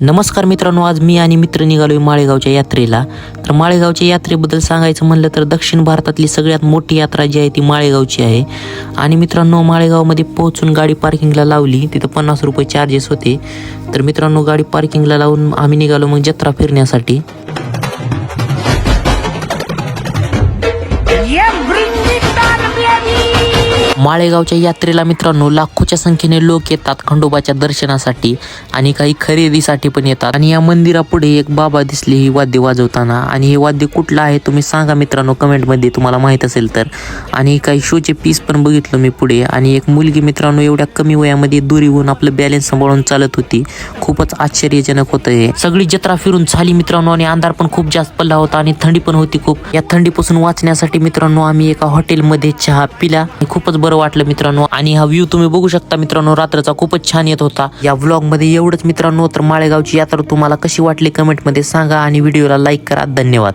नमस्कार मित्रांनो, आज मी आणि मित्र निघालोय माळेगावच्या यात्रेला. तर माळेगावच्या यात्रेबद्दल सांगायचं म्हणलं तर दक्षिण भारतातली सगळ्यात मोठी यात्रा जी आहे ती माळेगावची आहे. आणि मित्रांनो, माळेगावमध्ये पोहोचून गाडी पार्किंगला लावली. तिथं 50 रुपये चार्जेस होते. तर मित्रांनो, गाडी पार्किंगला लावून आम्ही निघालो मग जत्रा फिरण्यासाठी. माळेगावच्या यात्रेला मित्रांनो लाखोच्या संख्येने लोक येतात खंडोबाच्या दर्शनासाठी आणि काही खरेदीसाठी पण येतात. आणि या मंदिरापुढे एक बाबा दिसले ही वाद्य वाजवताना. आणि हे वाद्य कुठलं आहे तुम्ही सांगा मित्रांनो कमेंटमध्ये, तुम्हाला माहित असेल तर. आणि काही शोचे पीस पण बघितलं मी पुढे. आणि एक मुलगी मित्रांनो एवढ्या कमी वयामध्ये दोरीहून आपलं बॅलन्स सांभाळून चालत होती. खूपच आश्चर्यजनक होतं हे. सगळी जत्रा फिरून झाली मित्रांनो आणि अंधार पण खूप जास्त पडला होता आणि थंडी पण होती खूप. या थंडीपासून वाचण्यासाठी मित्रांनो आम्ही एका हॉटेलमध्ये चहा पिला. खूपच बरं वाटलं मित्रांनो. आणि हा व्ह्यू तुम्ही बघू शकता मित्रांनो, रात्रीचा खूपच छान येत होता. या व्लॉग मध्ये एवढंच मित्रांनो. तर माळेगावची यात्रा तुम्हाला कशी वाटली कमेंट मध्ये सांगा आणि व्हिडिओला लाईक करा. धन्यवाद.